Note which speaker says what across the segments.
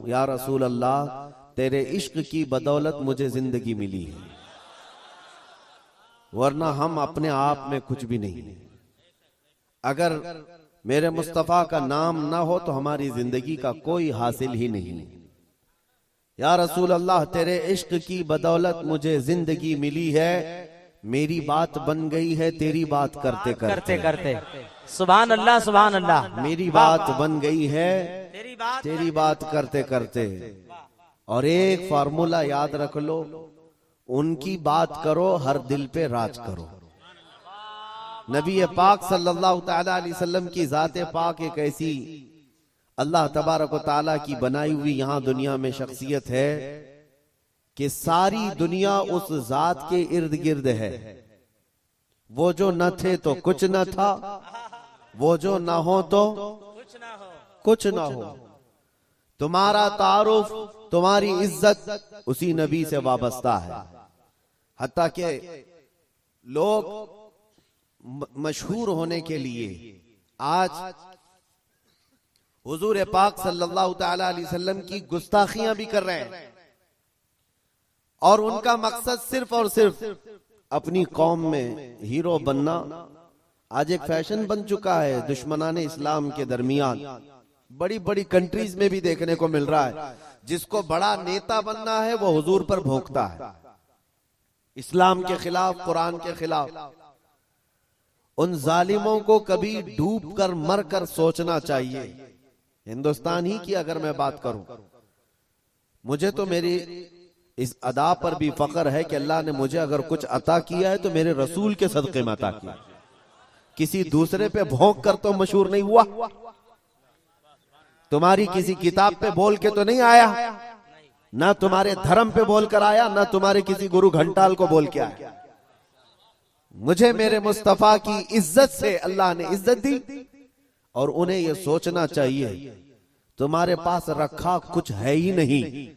Speaker 1: हूँ या रसूल अल्लाह, तेरे इश्क की बदौलत मुझे जिंदगी मिली है, वरना हम अपने आप में कुछ भी नहीं। अगर मेरे मुस्तफा का नाम ना हो तो हमारी जिंदगी का कोई हासिल ही नहीं। या रसूल अल्लाह, तेरे इश्क की बदौलत मुझे जिंदगी मिली है, मेरी बात बन गई है तेरी बात करते करते करते।
Speaker 2: सुभान अल्लाह, सुभान अल्लाह।
Speaker 1: मेरी बात बन गई है तेरी बात करते करते। और एक फार्मूला याद रख लो, उनकी बात करो, हर दिल पे राज करो। नबी पाक सल्लल्लाहु तआला अलैहि वसल्लम की जाते पाक एक ऐसी अल्लाह तबारक व तआला की बनाई हुई यहाँ दुनिया में शख्सियत है कि सारी दुनिया उस जात के इर्द गिर्द है। वो जो न थे तो कुछ न था, वो जो ना हो तो कुछ ना हो। तुम्हारा तारुफ, तुम्हारी इज्जत उसी नबी से वाबस्ता है। हत्ता के लोग मशहूर होने के लिए आज हुजूर पाक सल्लल्लाहु तआला अलैहि वसल्लम की गुस्ताखियां भी कर रहे हैं, और उनका मकसद सिर्फ और सिर्फ अपनी कौम में हीरो बनना आज एक फैशन बन चुका है। दुश्मनाने इस्लाम के दरमियान बड़ी बड़ी कंट्रीज में भी देखने को मिल रहा है, जिसको बड़ा नेता बनना है वो हुजूर पर भोंकता है, इस्लाम के खिलाफ, कुरान के खिलाफ। उन जालिमों को कभी डूब कर मर कर सोचना चाहिए। हिंदुस्तान ही की अगर मैं बात करूं, मुझे तो मेरी इस अदा पर भी फख्र है कि अल्लाह ने मुझे अगर कुछ अता किया है तो मेरे रसूल के सदक़े में अता किया। किसी दूसरे पे भौंक कर तो मशहूर नहीं हुआ, तुम्हारी किसी किताब पे बोल के तो नहीं आया, ना तुम्हारे धर्म पे बोल कर आया, ना तुम्हारे किसी गुरु घंटाल को बोल के आया। मुझे मेरे मुस्तफा की इज्जत से अल्लाह ने इज्जत दी, और उन्हें यह सोचना चाहिए तुम्हारे पास रखा कुछ है ही नहीं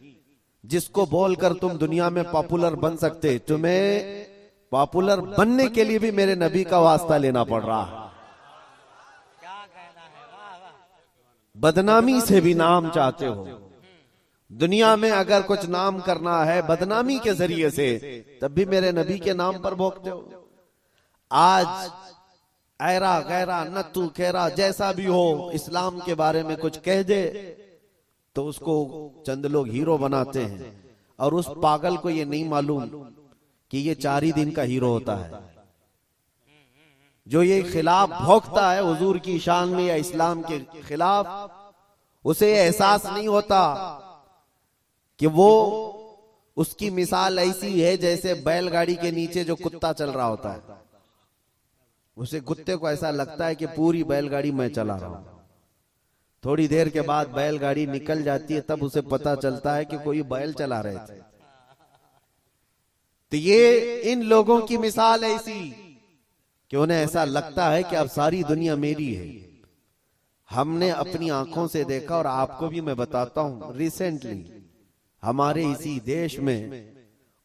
Speaker 1: जिसको बोलकर तुम दुनिया में पॉपुलर बन सकते। तुम्हें पॉपुलर बनने के लिए भी मेरे नबी का वास्ता लेना पड़ रहा है। बदनामी से भी नाम चाहते हो, दुनिया में अगर कुछ नाम करना है बदनामी के जरिए से, तब भी मेरे नबी के नाम पर भोंकते हो। आज ऐरा गैरा नत्तू खेरा जैसा भी हो, इस्लाम के बारे में कुछ कह दे तो उसको चंद लोग हीरो बनाते हैं, और उस पागल को ये नहीं मालूम कि ये 4 ही दिन का हीरो होता है। जो ये खिलाफ भोंकता है हुजूर की शान में या इस्लाम के खिलाफ, उसे ये एहसास नहीं होता कि वो, उसकी मिसाल ऐसी है जैसे बैलगाड़ी के नीचे जो कुत्ता चल रहा होता है। उसे कुत्ते को ऐसा लगता है कि पूरी बैलगाड़ी मैं चला रहा हूं। थोड़ी देर के बाद बैलगाड़ी निकल जाती है, तब उसे पता चलता है कि कोई बैल चला रहे थे। तो ये इन लोगों की मिसाल ऐसी कि उन्हें ऐसा लगता है कि अब सारी दुनिया मेरी है। हमने अपनी आंखों से देखा, और आपको भी मैं बताता हूं, रिसेंटली हमारे इसी देश में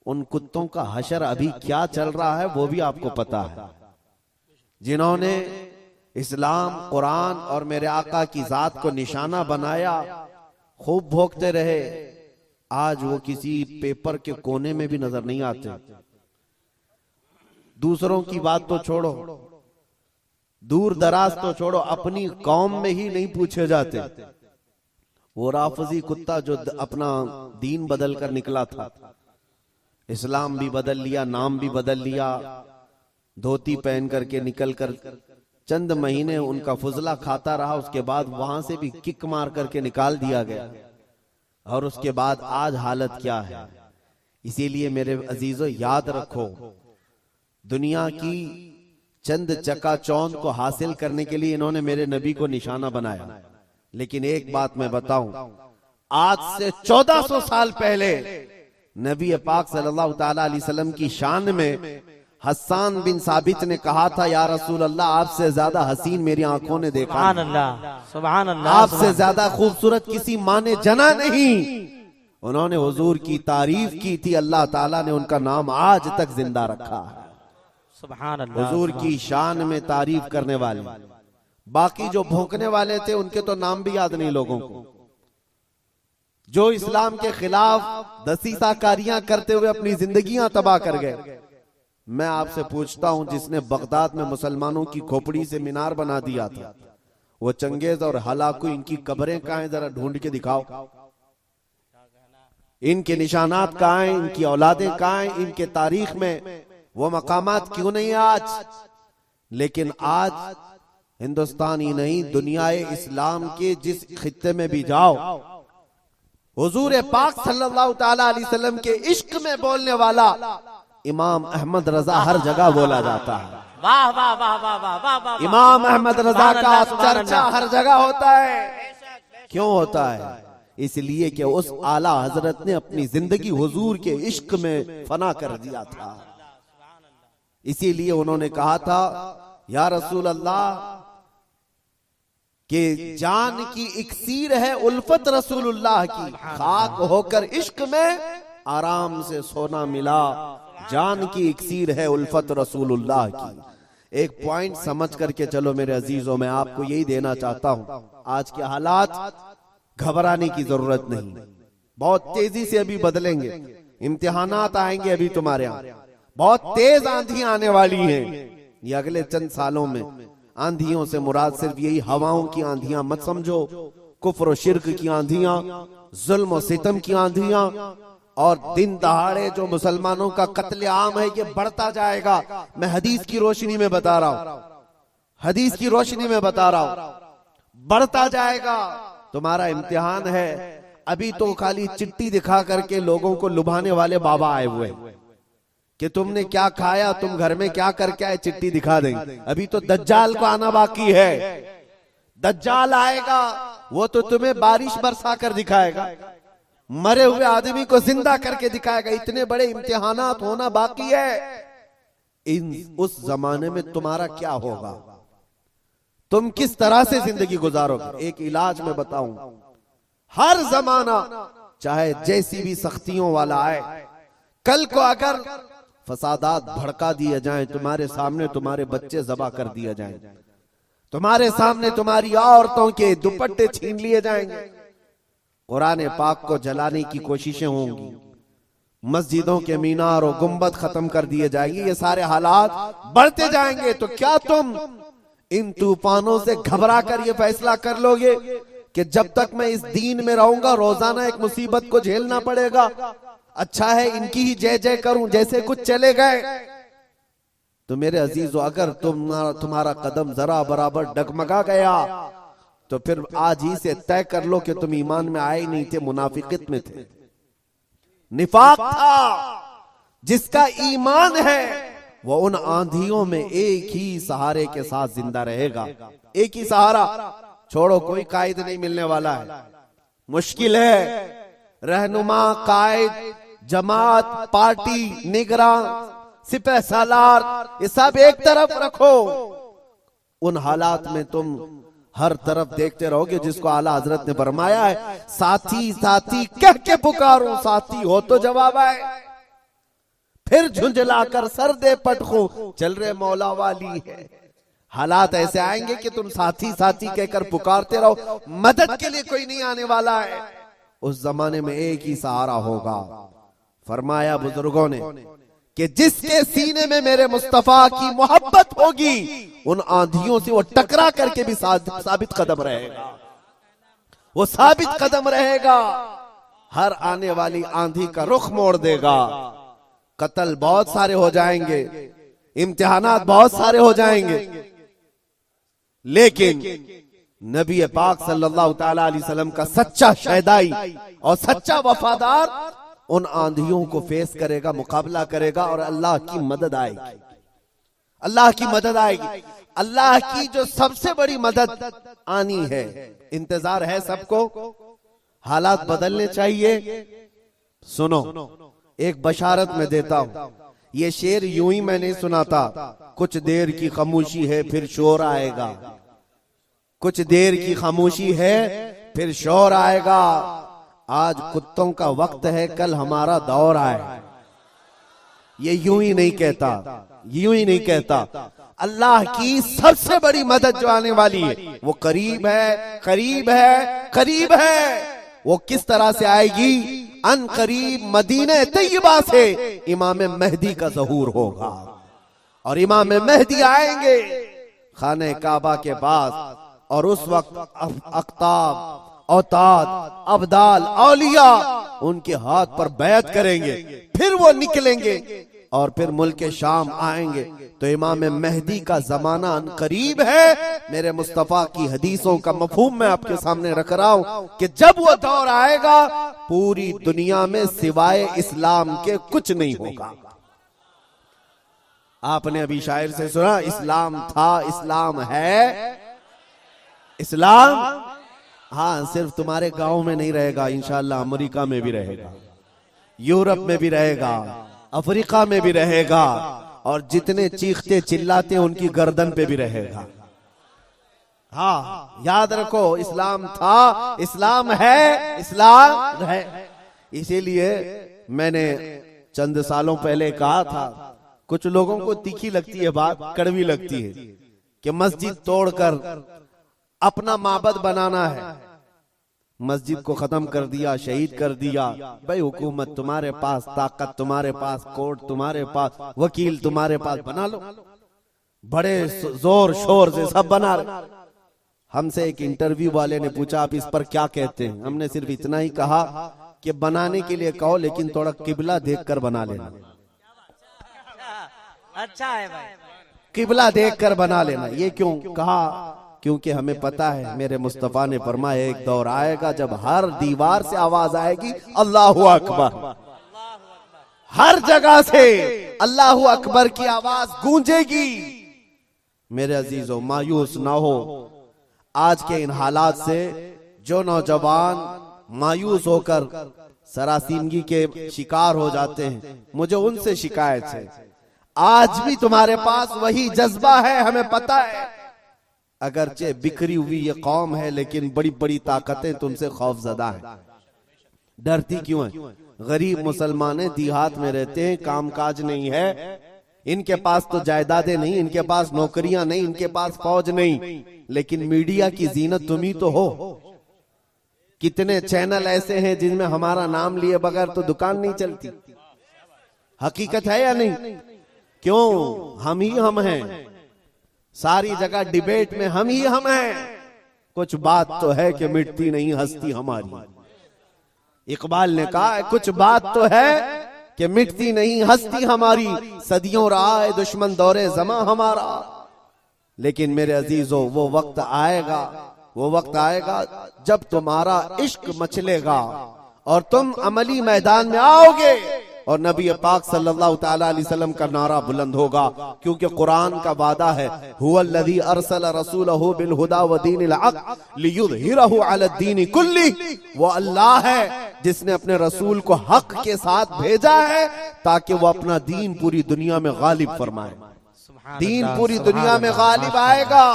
Speaker 1: उन कुत्तों का हशर अभी क्या चल रहा है वो भी आपको पता है। जिन्होंने इस्लाम, कुरान और मेरे आका की जात को निशाना बनाया, खूब भोंकते रहे, आज वो किसी पेपर के कोने में भी नजर नहीं आते। दूसरों की बात तो छोड़ो, दूर दराज तो छोड़ो, अपनी कौम में ही नहीं पूछे जाते। वो राफजी कुत्ता जो अपना दीन बदल कर निकला था, इस्लाम भी बदल लिया, नाम भी बदल लिया, धोती पहन करके निकल कर चंद महीने उनका फुजला खाता रहा, उसके बाद वहां से भी किक मार करके निकाल दिया गया। और उसके बाद आज हालत क्या है। इसीलिए मेरे अजीजों, याद रखो, दुनिया की चंद चकाचौंध को हासिल करने के लिए इन्होंने मेरे नबी को निशाना बनाया। लेकिन एक बात मैं बताऊं, आज से 1400 साल पहले नबी पाक सल्लल्लाहु तआला अलैहि वसल्लम की शान में हस्सान बिन साबित ने कहा था, या रसूल अल्लाह, आपसे ज्यादा हसीन मेरी आंखों ने देखा,
Speaker 2: सुभान अल्लाह, सुभान अल्लाह,
Speaker 1: आपसे ज्यादा खूबसूरत किसी माँ ने जना नहीं। उन्होंने हुजूर की तारीफ की थी, अल्लाह ताला ने उनका नाम आज तक जिंदा रखा है।
Speaker 2: सुभान अल्लाह,
Speaker 1: हुजूर की शान में तारीफ करने वाले। बाकी जो भौंकने वाले थे उनके तो नाम भी याद नहीं लोगों को। जो इस्लाम के खिलाफ दसीसाकारियां करते हुए अपनी जिंदगियां तबाह कर गए। मैं आपसे पूछता हूं, जिसने बगदाद में मुसलमानों की खोपड़ी से मीनार बना दिया था, वो चंगेज और हलाकू, इनकी कब्रें कहां हैं? जरा ढूंढ के दिखाओ। इनके निशानात कहां हैं? इनकी औलादें कहां हैं? इनके तारीख में वो मकामात क्यों नहीं आज? लेकिन आज हिंदुस्तान ही नहीं, दुनियाए इस्लाम के जिस खित्ते में भी जाओ, हुजूर पाक सल्लल्लाहु ताला अलैहि वसल्लम के इश्क में बोलने वाला इमाम अहमद रजा हर जगह बोला जाता है।
Speaker 2: वाह वाह वाह वाह वाह वाह वाह।
Speaker 1: इमाम अहमद रजा का चर्चा हर जगह होता है। क्यों होता है? इसलिए कि उस आला हजरत ने अपनी जिंदगी हुजूर के इश्क में फना कर दिया था। इसीलिए उन्होंने कहा था, या रसूल अल्लाह कि जान की इक्सीर है उल्फत रसूलुल्लाह की, खाक होकर इश्क में आराम से सोना मिला। जान की इक्सीर है उल्फत रसूलुल्लाह की। एक पॉइंट समझ करके चलो मेरे अजीजों, मैं आपको यही देना चाहता हूं, आज के हालात घबराने की जरूरत नहीं, बहुत तेजी से अभी बदलेंगे। इम्तिहानात आएंगे अभी तुम्हारे यहाँ, बहुत तेज आंधियां आने वाली हैं ये अगले चंद सालों में। आंधियों से मुराद सिर्फ यही हवाओं की आंधियां मत समझो, कुफ्र और शिर्क की आंधियां, जुल्म और सितम की आंधियां, और दिन दहाड़े जो मुसलमानों का कत्ले आम है ये बढ़ता जाएगा। मैं हदीस की रोशनी में बता रहा हूं, हदीस की रोशनी में बता रहा हूं, बढ़ता जाएगा। तुम्हारा इम्तिहान है। अभी तो खाली चिट्ठी दिखा करके लोगों को लुभाने वाले बाबा आए हुए कि तुमने क्या खाया, तुम घर में क्या करके आए, चिट्ठी दिखा देंगे। अभी तो दज्जाल को आना बाकी है। दज्जाल आएगा, वो तो तुम्हें बारिश बरसा कर दिखाएगा, मरे हुए आदमी को जिंदा करके दिखाएगा। इतने बड़े इम्तिहानात होना बाकी है। उस जमाने में तुम्हारा क्या होगा, तुम किस तरह से जिंदगी गुजारोगे? एक इलाज में बताऊं, हर जमाना चाहे जैसी भी सख्तियों वाला आए, कल को अगर फसादात भड़का दिए जाएं, तुम्हारे सामने तुम्हारे बच्चे ज़बा कर दिए जाएं, तुम्हारे सामने तुम्हारी औरतों के दुपट्टे छीन लिए जाएंगे, कुरान पाक को जलाने की कोशिशें होंगी, मस्जिदों के मीनार और गुंबद खत्म कर दिए जाएंगे, ये सारे हालात बढ़ते जाएंगे। तो क्या तुम इन तूफानों से घबरा कर ये फैसला कर लोगे कि जब तक मैं इस दीन में रहूंगा रोजाना एक मुसीबत को झेलना पड़ेगा, अच्छा है इनकी ही जय जय करूं, जैसे कुछ चले गए? तो मेरे अजीजों, अगर तुम्हारा कदम जरा बराबर डगमगा गया तो फिर आज ही से तय कर लो कि तुम ईमान में आए नहीं थे, मुनाफिकत में थे, निफाक था। जिसका ईमान है वो उन आंधियों में एक ही सहारे के साथ जिंदा रहेगा। एक ही सहारा, छोड़ो, कोई कायद नहीं मिलने वाला है, मुश्किल है। रहनुमा, कायद, जमात, पार्टी, निगरान, सिपह सालार, ये सब एक तरफ रखो। उन हालात में तुम हर तरफ देखते रहोगे जिसको आला हजरत ने फरमाया है, साथी साथी कह के पुकारो, साथी हो तो जवाब आए। फिर झुंझलाकर सर दे पटखो, चल रहे मौला वाली है। हालात ऐसे आएंगे कि तुम साथी साथी कहकर पुकारते रहो, मदद के लिए कोई नहीं आने वाला है। उस जमाने में एक ही सहारा होगा। फरमाया बुजुर्गों ने कि जिसके सीने में मेरे मुस्तफा की मोहब्बत होगी, उन आंधियों से वो टकरा करके भी साबित कदम रहेगा, वो साबित कदम रहेगा। हर आने वाली आंधी का रुख मोड़ देगा। कत्ल बहुत सारे हो जाएंगे, इम्तिहानात बहुत सारे हो जाएंगे, लेकिन नबी पाक सल्लल्लाहु ताला अलैहि वसल्लम का सच्चा शहदाई और सच्चा वफादार उन आंधियों को फेस करेगा, मुकाबला करेगा, और अल्लाह की मदद आएगी। अल्लाह की मदद आएगी। अल्लाह की जो सबसे बड़ी मदद आनी है, इंतजार है सबको। हालात बदलने चाहिए। सुनो, एक बशारत में देता हूं। ये शेर यूं ही मैं नहीं सुनाता। कुछ देर की खामोशी है फिर शोर आएगा, कुछ देर की खामोशी है फिर शोर आएगा। आज कुत्तों का वक्त है, कल हमारा दौर आए। ये यूं ही नहीं कहता, यूं ही नहीं कहता। अल्लाह की सबसे बड़ी मदद जो आने वाली है वो करीब है, करीब है, करीब है। वो किस तरह से आएगी? अन करीब मदीने तैयबा से इमाम मेहदी का ज़हूर होगा और इमाम मेहदी आएंगे खाने काबा के पास और उस वक्त अख्ताब, औताद, अब्दाल, औलिया उनके हाथ पर बैत करेंगे, फिर वो निकलेंगे और फिर मुल्क शाम आएंगे। तो इमाम मेहदी का जमाना करीब है। मेरे मुस्तफा की हदीसों का मफहूम मैं आपके सामने रख रहा हूं कि जब वो दौर आएगा पूरी दुनिया में सिवाय इस्लाम के कुछ नहीं होगा। आपने अभी शायर से सुना, इस्लाम था, इस्लाम है, इस्लाम हाँ सिर्फ तुम्हारे गांव में नहीं रहेगा, इंशाअल्लाह अमेरिका में भी रहेगा, यूरोप में भी रहेगा, अफ्रीका में भी रहेगा और जितने चीखते चिल्लाते उनकी गर्दन पे भी रहेगा। हाँ याद रखो, इस्लाम था, इस्लाम है, इस्लाम है। इसीलिए मैंने चंद सालों पहले कहा था, कुछ लोगों को तीखी लगती है बात, कड़वी लगती है कि मस्जिद तोड़कर अपना माबद बनाना है, मस्जिद को खत्म कर दिया, शहीद कर दिया। भाई हुकूमत तुम्हारे पास, ताकत तुम्हारे पास, कोर्ट तुम्हारे पास, वकील तुम्हारे पास, बना लो, बड़े जोर शोर से सब बना लो। हमसे एक इंटरव्यू वाले ने पूछा आप इस पर क्या कहते हैं? हमने सिर्फ इतना ही कहा कि बनाने के लिए कहो लेकिन थोड़ा किबला देखकर बना लेना।
Speaker 2: अच्छा है भाई,
Speaker 1: किबला देखकर बना लेना। ये क्यों कहा? क्योंकि हमें पता है, मेरे मुस्तफा ने फरमाया एक दौर आएगा जब हर दीवार से आवाज आएगी अल्लाहु अकबर, हर जगह से अल्लाहु अकबर की आवाज गूंजेगी। मेरे अजीजों, मायूस ना हो आज के इन हालात से। जो नौजवान मायूस होकर सरासीमगी के शिकार हो जाते हैं, मुझे उनसे शिकायत है, आज भी तुम्हारे पास वही जज्बा है, हमें पता है। अगरचे बिखरी हुई ये कौम है लेकिन बड़ी बड़ी ताकतें तुमसे खौफजदा हैं। डरती क्यों है? गरीब मुसलमान देहात में रहते हैं, कामकाज नहीं है, इनके पास तो जायदादें नहीं, इनके पास नौकरियां नहीं, इनके पास फौज नहीं, लेकिन मीडिया की जीनत तुम ही तो हो। कितने चैनल ऐसे हैं जिनमें हमारा नाम लिए बगैर तो दुकान नहीं चलती। हकीकत है या नहीं? क्यों? हम ही हम हैं, सारी जगह डिबेट में हम ही हम हैं। कुछ बात तो है कि मिटती नहीं हस्ती हमारी। इकबाल ने कहा है कुछ बात तो है कि मिटती नहीं हस्ती हमारी, सदियों रहा है दुश्मन दौरे जमा हमारा। लेकिन मेरे अजीजों, वो वक्त आएगा, वो वक्त आएगा जब तुम्हारा इश्क मचलेगा और तुम अमली मैदान में आओगे और नबी पाक सल्लल्लाहु तआला अलैहि वसल्लम का नारा बुलंद होगा। क्योंकि कुरान का वादा है, हुवल्लज़ी अरसल रसूलहु बिल हुदा व दीनिल हक़ लियुज़हिरहु अला दीनि कुल्ली। वो अल्लाह है जिसने अपने रसूल को हक के साथ भेजा है ताकि वो अपना दीन पूरी दुनिया में गालिब फरमाए। दीन पूरी दुनिया में गालिब आएगा।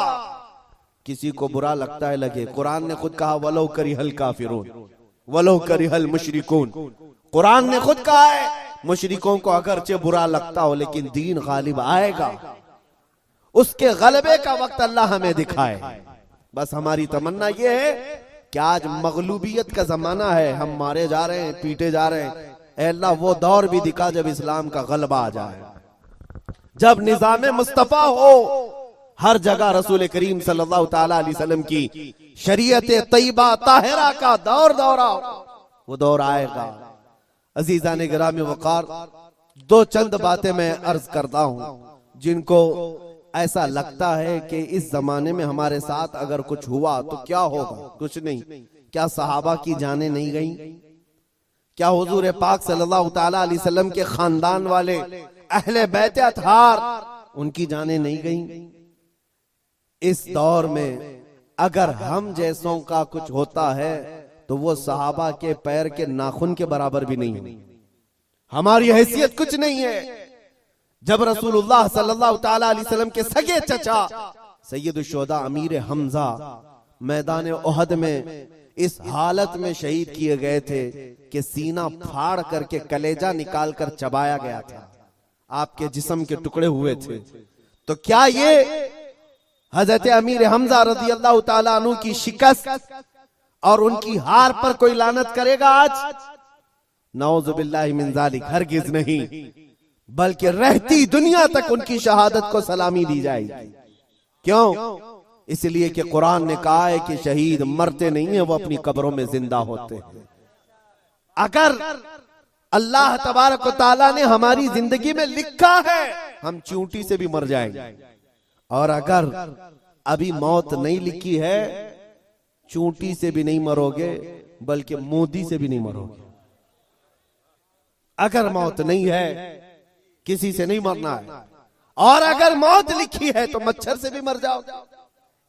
Speaker 1: किसी को बुरा लगता है लगे, कुरान ने खुद कहा वलो करिहल काफिरून वलो करिहल मुशरिकून। कुरान ने खुद कहा है मुशरिकों को अगरचे बुरा लगता हो लेकिन दीन गालिब आएगा। उसके गलबे का वक्त अल्लाह हमें दिखाए। बस हमारी तमन्ना यह है कि आज मगलूबियत का जमाना है, हम मारे जा रहे हैं, पीटे जा रहे हैं। ऐ अल्लाह वो दौर भी दिखा जब इस्लाम का गलबा आ जाए, जब निजाम मुस्तफा हो, हर जगह रसूल करीम सल्लल्लाहु तआला अलैहि वसल्लम की शरीयत तैयबा ताहिरा का दौर दौरा, वो दौर आएगा। अजीजा ने गिरामी वकार, दो चंद बातें मैं अर्ज करता हूं जिनको ऐसा लगता है कि इस जमाने में हमारे साथ अगर कुछ हुआ तो क्या होगा। कुछ नहीं, क्या सहाबा की जानें नहीं गई? क्या हुजूर पाक सल्लल्लाहु तआला अलैहि वसल्लम के खानदान वाले अहले बैत अतहार उनकी जानें नहीं गई? इस दौर में अगर हम जैसों का कुछ होता है तो वो सहाबा के पैर के नाखून के बराबर भी नहीं है। हमारी हैसियत कुछ नहीं है। जब रसूलुल्लाह सल्लल्लाहु तआला अलैहि वसल्लम के सगे चचा सैयदुश शुहदा अमीर हमजा मैदान ओहद में इस हालत में शहीद किए गए थे कि सीना फाड़ करके कलेजा निकाल कर चबाया गया था, आपके जिस्म के टुकड़े हुए थे। तो क्या ये हजरत अमीर हमजा रज़ियल्लाहु ताला अन्हु की शिकस्त और उनकी हार पर कोई लानत करेगा आज? नऊजुबिल्लाहि मिन ज़ालिक, हरगिज नहीं, बल्कि रहती दुनिया तक उनकी शहादत को सलामी दी जाएगी। क्यों? इसलिए कि कुरान ने कहा है कि शहीद मरते नहीं है, वो अपनी कब्रों में जिंदा होते हैं। अगर अल्लाह तबारक व तआला ने हमारी जिंदगी में लिखा है हम चींटी से भी मर जाएंगे, और अगर अभी मौत नहीं लिखी है, चींटी से भी नहीं मरोगे, बल्कि मोदी से भी नहीं मरोगे। अगर मौत नहीं है, किसी से नहीं मरना है, और अगर मौत लिखी है तो मच्छर से भी मर जाओ।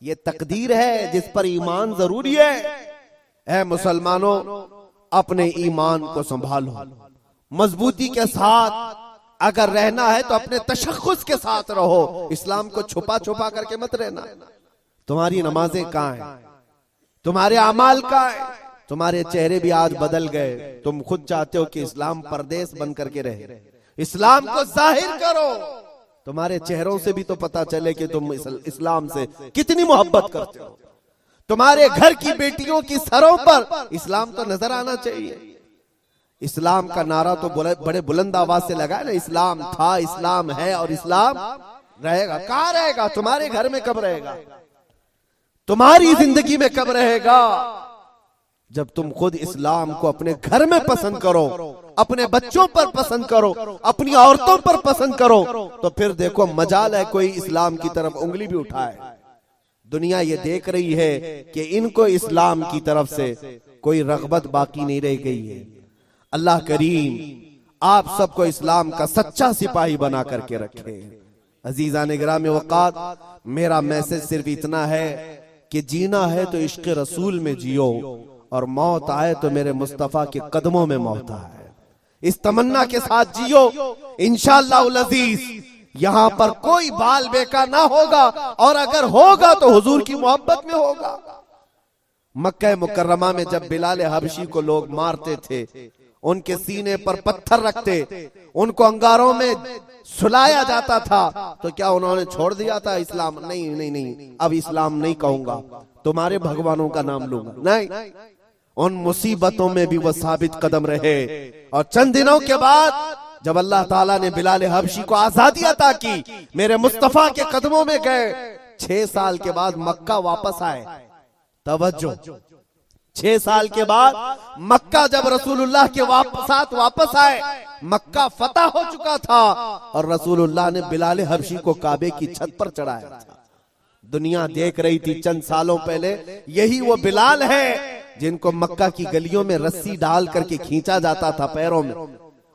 Speaker 1: ये तकदीर है जिस पर ईमान जरूरी है। ऐ मुसलमानों, अपने ईमान को संभालो, मजबूती के साथ अगर रहना है तो अपने तशख्खुस के साथ रहो। इस्लाम को छुपा छुपा करके मत रहना। तुम्हारी नमाजें कहाँ हैं? तुम्हारे अमाल कहाँ हैं? तुम्हारे चेहरे भी आज बदल गए। तुम खुद चाहते हो कि इस्लाम परदेश बन करके रहे। इस्लाम को जाहिर करो। तुम्हारे चेहरों से भी तो पता चले कि तुम इस्लाम से कितनी मोहब्बत करते हो। तुम्हारे घर की बेटियों की सरों पर इस्लाम तो नजर आना चाहिए। इस्लाम का नारा तो बड़े बुलंद आवाज से लगा है ना, इस्लाम था, इस्लाम है और इस्लाम रहेगा। कहाँ रहेगा? तुम्हारे घर में कब रहेगा? तुम्हारी जिंदगी में कब रहेगा? जब तुम खुद इस्लाम को अपने घर में पसंद करो, अपने बच्चों पर पसंद करो, अपनी औरतों पर पसंद करो, तो फिर देखो मजाल है कोई इस्लाम की तरफ उंगली भी उठाए। दुनिया ये देख रही है कि इनको इस्लाम की तरफ से कोई रगबत बाकी नहीं रह गई है। अल्लाह करीम आप सबको इस्लाम का सच्चा सिपाही बना करके रखे। अजीज़ान गिराम वक़ात, मेरा मैसेज सिर्फ इतना है कि जीना है तो इश्क़ रसूल में जियो, और मौत आए तो मेरे मुस्तफा के कदमों में मौत आए। इस तमन्ना के साथ जियो। इंशाअल्लाह अज़ीज यहां पर कोई बाल बेका ना होगा, और अगर होगा तो हुजूर की मोहब्बत में होगा। मक्का मुकर्रमा में जब बिलाल हबशी को लोग मारते थे, उनके सीने पर पत्थर रखते, उनको अंगारों में सुलाया जाता था, तो क्या उन्होंने छोड़ दिया था इस्लाम? नहीं नहीं नहीं, अब इस्लाम नहीं कहूंगा, तुम्हारे भगवानों का नाम लूंगा। नहीं, उन मुसीबतों में भी वो साबित कदम रहे। और चंद दिनों के बाद जब अल्लाह ताला ने बिलाल हबशी को आजादी अता की, मेरे मुस्तफा के कदमों में गए, 6 साल के बाद मक्का वापस आए। तवज्जो, 6 साल के बाद मक्का जब रसूलुल्लाह के साथ वापस आए, मक्का फतह हो चुका था, और रसूलुल्लाह ने बिलाल हबशी को काबे की छत पर चढ़ाया था। दुनिया देख रही थी चंद सालों पहले, यही वो बिलाल है जिनको मक्का की गलियों में रस्सी डाल करके खींचा जाता था पैरों में,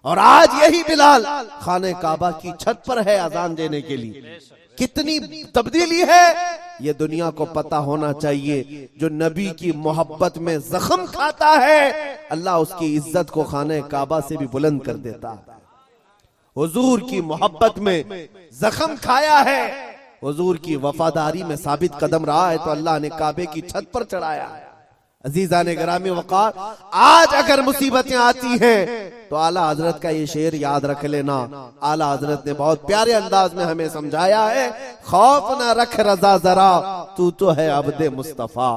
Speaker 1: और आज यही बिलाल खाने काबा की छत पर है अजान देने के लिए। कितनी तब्दीली है ये दुनिया को पता होना चाहिए। जो नबी की मोहब्बत में जख्म खाता है, अल्लाह उसकी इज्जत को खाने काबा से भी बुलंद कर देता है। हुजूर की मोहब्बत में जख्म खाया है, हुजूर की वफादारी में साबित कदम रहा है, तो अल्लाह ने काबे की छत पर चढ़ाया है। अजीज़ान गिरामी वक़ार, आज अगर मुसीबतें आती हैं तो आला हजरत का ये शेर याद रख लेना। आला हजरत ने बहुत प्यारे अंदाज में हमें समझाया है, खौफ न रख रजा जरा, तू तो है अब्दे मुस्तफा।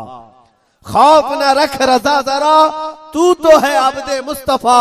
Speaker 1: खौफ न रख रजा जरा, तू तो है अब्दे मुस्तफा।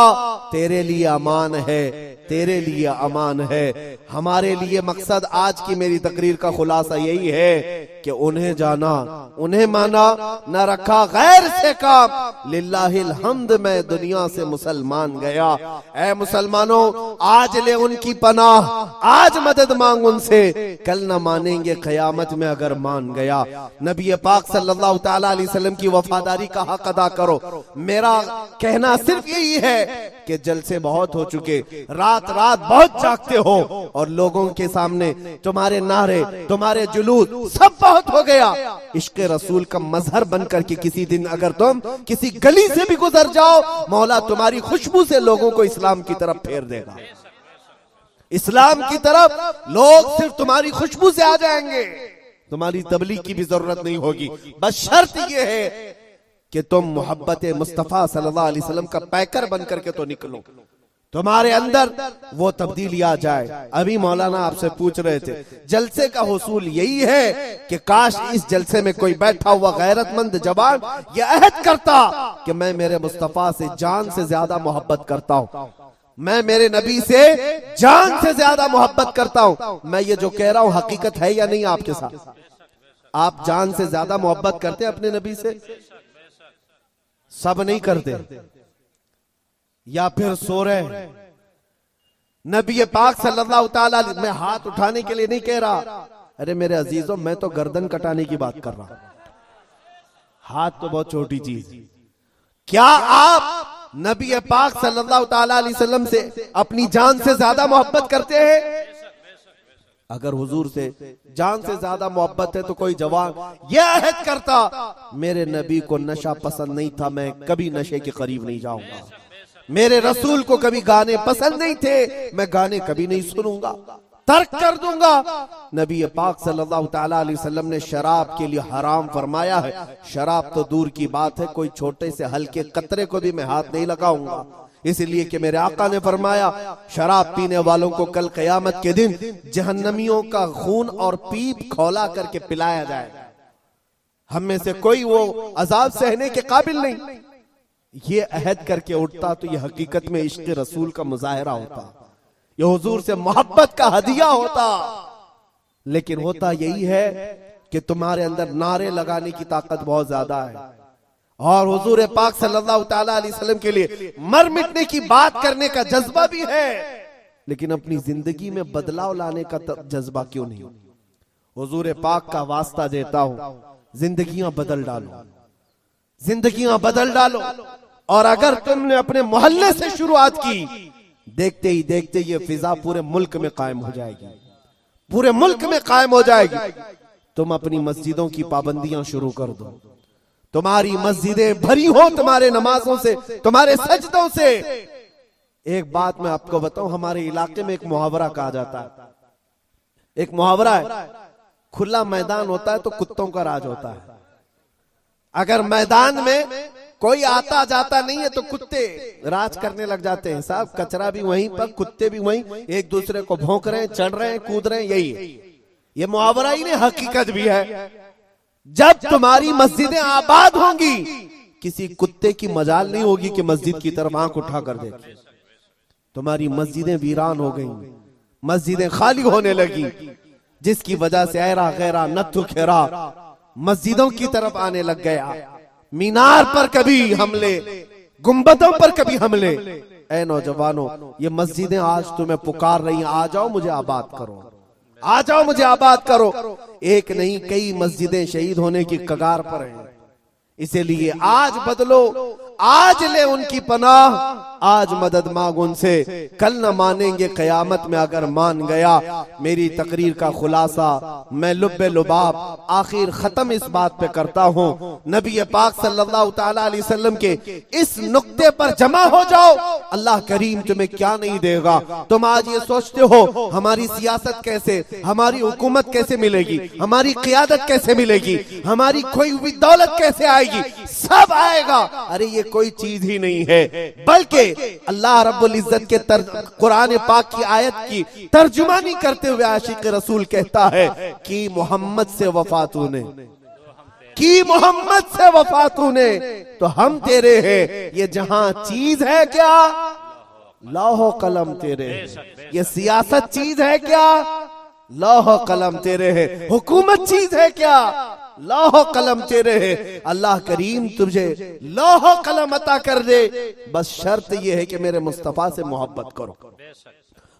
Speaker 1: तेरे लिए अमान है, तेरे लिए अमान है। हमारे लिए मकसद आज की मेरी तकरीर का खुलासा यही है कि उन्हें जाना, उन्हें माना, न रखा गैर से काम। लिल्लाहिल हम्द, मैं दुनिया से मुसलमान गया। ऐ मुसलमानों, आज ले उनकी पनाह, आज मदद मांग उनसे, कल न मानेंगे क़यामत में अगर मान गया। नबी पाक सल्लल्लाहु तआला अलैहि वसल्लम की वफादारी का हक अदा करो। मेरा कहना सिर्फ यही है कि जलसे बहुत हो चुके, रात रात बहुत जागते हो, और लोगों के सामने तुम्हारे नारे, तुम्हारे जुलूस सब बहुत हो गया। इश्क रसूल का मजहर बन करके किसी दिन अगर तुम किसी गली से भी गुजर जाओ, मौला तुम्हारी खुशबू से लोगों को इस्लाम की तरफ फेर देगा। इस्लाम की तरफ लोग सिर्फ तुम्हारी खुशबू से आ जाएंगे, तुम्हारी तबलीग की भी जरूरत नहीं होगी। बस शर्त यह है कि तुम मोहब्बत मुस्तफा सल्लल्लाहु अलैहि वसल्लम का पैकर बन करके तो निकलो। तुम्हारे अंदर वो तब्दीली आ जाए। अभी मौलाना आपसे पूछ रहे थे, जलसे का हुसूल यही है कि काश इस जलसे में कोई बैठा हुआ गैरतमंद जवान ये अहद करता कि मैं मेरे मुस्तफा से जान से ज्यादा मोहब्बत करता हूं, मैं मेरे नबी से जान से ज्यादा मोहब्बत करता हूं। मैं ये जो कह रहा हूं हकीकत है या नहीं आपके साथ? आप जान से ज्यादा मोहब्बत करते हैं अपने नबी से? सब नहीं करते, या फिर सो रहे। नबी पाक सल्लल्लाहु ताला अलैहि, मैं हाथ उठाने के लिए नहीं कह रहा, अरे मेरे अजीजों मैं तो गर्दन कटाने की बात कर रहा हूं। हाथ तो बहुत छोटी चीज। क्या आप नबी पाक सल्लल्लाहु ताला अलैहि वसल्लम से अपनी जान से ज्यादा मोहब्बत करते हैं? अगर हुजूर से जान से ज्यादा मोहब्बत है तो कोई जवान यह अहद करता, मेरे नबी को नशा पसंद नहीं था, मैं कभी नशे के करीब नहीं जाऊंगा। मेरे रसूल को कभी गाने पसंद नहीं थे, मैं गाने कभी नहीं सुनूंगा, तर्क कर दूंगा। नबी पाक सल्लल्लाहु ताला अलैहि वसल्लम ने शराब के लिए हराम फरमाया है। शराब तो दूर की बात है, कोई छोटे से हल्के कतरे को भी मैं हाथ नहीं लगाऊंगा, इसलिए कि मेरे आका ने फरमाया शराब पीने वालों को कल क़यामत के दिन जहन्नमियों का खून और पीप खौला करके पिलाया जाएगा। हम में से कोई वो अजाब सहने के काबिल नहीं। ये अहद करके उठता तो ये हकीकत में इश्क रसूल का मुजाहिरा होता, ये हुजूर से मोहब्बत का हदिया होता। लेकिन होता यही है कि तुम्हारे अंदर नारे लगाने की ताकत बहुत ज्यादा है और हुजूर पाक सल्लल्लाहु ताला अलैहि वसल्लम के लिए मर मिटने की बात करने का जज्बा भी है, लेकिन अपनी जिंदगी में बदलाव लाने का जज्बा क्यों नहीं? हुजूर पाक का वास्ता देता हूं, जिंदगियां बदल डालो, जिंदगियां बदल डालो। और अगर तुमने अपने मोहल्ले से शुरुआत की, देखते ही देखते ये फिजा पूरे मुल्क में कायम हो जाएगी, पूरे मुल्क में कायम हो जाएगी। तुम अपनी मस्जिदों की पाबंदियां शुरू कर दो, तुम्हारी मस्जिदें भरी हो तुम्हारे नमाजों से, तुम्हारे सजदों से। एक बात मैं आपको बताऊं, हमारे इलाके में एक मुहावरा कहा जाता है, एक मुहावरा है, खुला मैदान होता है तो कुत्तों का राज होता है। अगर मैदान में कोई आता जाता नहीं है तो कुत्ते राज करने लग जाते हैं साहब, कचरा भी वहीं पर, कुत्ते भी वहीं, एक दूसरे को भौंक रहे हैं, चढ़ रहे हैं, कूद रहे हैं। यही है, ये मुहावरा ही नहीं हकीकत भी है। जब तुम्हारी मस्जिदें आबाद होंगी, किसी कुत्ते की मजाल नहीं होगी कि मस्जिद की तरफ आंख उठा कर देखे। तुम्हारी मस्जिदें वीरान हो गई, मस्जिदें खाली होने लगी, जिसकी वजह से ऐरा गैरा नत्थु खेरा मस्जिदों की तरफ आने लग गया। मीनार पर कभी हमले, गुंबदों पर कभी हमले। ऐ नौजवानों, ये मस्जिदें आज तुम्हें पुकार रही हैं, आ जाओ मुझे आबाद करो, आ जाओ मुझे आबाद करो। एक नहीं कई मस्जिदें शहीद होने की कगार पर हैं। इसीलिए आज बदलो, आज ले उनकी पनाह, आज मदद मांग उनसे, कल न मानेंगे कयामत में अगर मान गया। मेरी तकरीर का खुलासा मैं लुब्बे लुबाब आखिर खत्म इस बात पे करता हूँ, नबी पाक सल्लल्लाहु ताला अलैहि वसल्लम के इस नुक्ते पर जमा हो जाओ, अल्लाह करीम तुम्हें क्या नहीं देगा। तुम आज ये सोचते हो हमारी सियासत कैसे, हमारी हुकूमत कैसे मिलेगी, हमारी क़ियादत कैसे मिलेगी, हमारी खोई हुई दौलत कैसे आएगी, सब आएगा। अरे ये कोई चीज ही नहीं है, बल्कि अल्लाह रब्बुल इज्जत के कुरान पाक की आयत की तर्जुमानी करते हुए आशिक रसूल कहता है कि मोहम्मद से वफा तूने, कि मोहम्मद से वफा तूने तो हम तेरे हैं। ये जहां चीज है क्या, लौह कलम तेरे है। ये सियासत चीज है क्या, लौह कलम तेरे है। हुकूमत चीज है क्या, लौह कलम तेरे है। अल्लाह करीम तुझे लौह कलम अता कर दे, बस शर्त यह है कि मेरे मुस्तफा से मोहब्बत करो।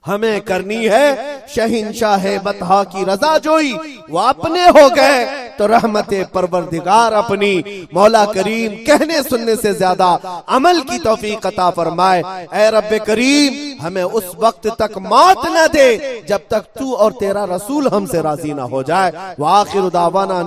Speaker 1: हमें करनी है शहिंशाह बतहा की रजा जोई, वो अपने हो गए तो रहमते परवरदिगार अपनी। मौला करीम कहने सुनने से ज्यादा अमल की तौफीक अता फरमाए। ऐ रब्बे करीम हमें उस वक्त तक मौत न दे जब तक तू और तेरा रसूल हमसे राजी ना हो जाए। व आखिर दावाना